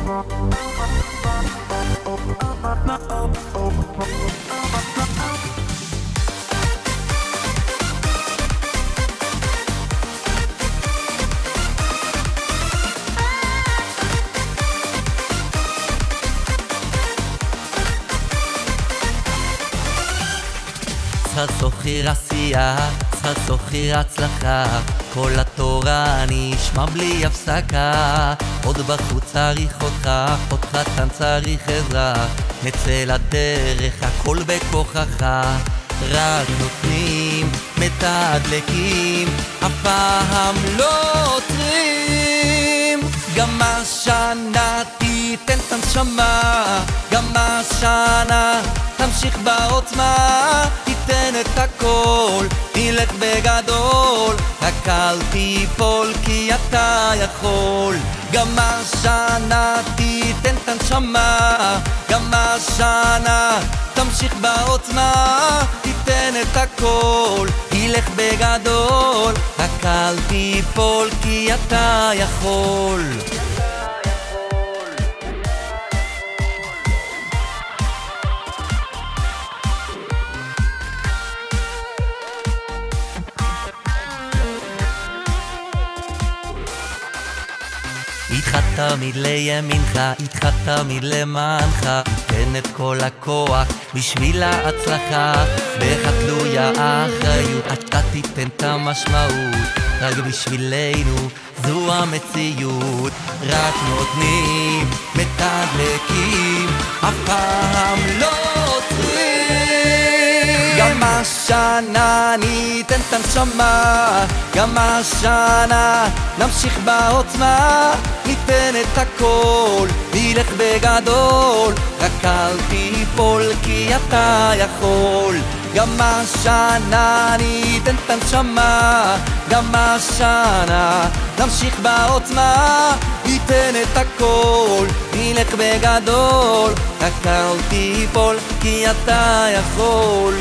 שכר סוחר עשייה, שכר סוחר הצלחה, כל התורה נשמע בלי הפסקה. עוד בחוץ צריך אותך, עוד חתן צריך עזרה, נצא לדרך הכל בכוחך. רק נותנים, מתדלקים, אף פעם לא עוצרים. גם השנה תיתן את הנשמה, גם השנה תמשיך בעוצמה, תיתן את הכל, תלך בגדול, רק אל תיפול כי אתה יכול. גם השנה תיתן את הנשמה, גם השנה תמשיך בעוצמה, תיתן את הכל, תלך בגדול, רק אל תיפול כי אתה יכול. איתך תמיד לימינך, איתך תמיד למענך, תן את כל הכוח בשביל ההצלחה. בך תלויה האחריות, אתה תיתן את המשמעות, רק בשבילנו זו המציאות. רק נותנים, מתדלקים, אף פעם לא עוצרים. גם השנה ניתן את הנשמה, גם השנה נמשיך בעוצמה, ניתן את הכל, נלך בגדול, רק אל תיפול כי אתה יכול. גם השנה ניתן את הנשמה, גם השנה נמשיך בעוצמה, ניתן את הכל, נלך בגדול, רק אל תיפול כי אתה יכול.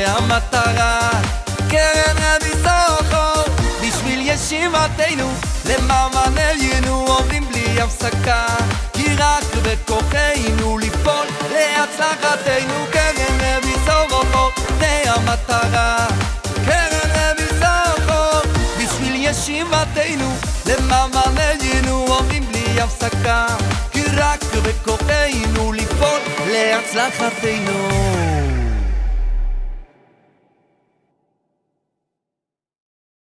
המטרה, קרן רבי סוחר, בשביל ישיבתנו, למען עלינו עובדים בלי הפסקה, כי רק בכוחנו לפעול להצלחתנו. קרן רבי סוחר, זה המטרה, קרן רבי סוחר, בשביל ישיבתנו, למען עלינו עובדים בלי הפסקה, כי רק בכוחנו לפעול להצלחתנו.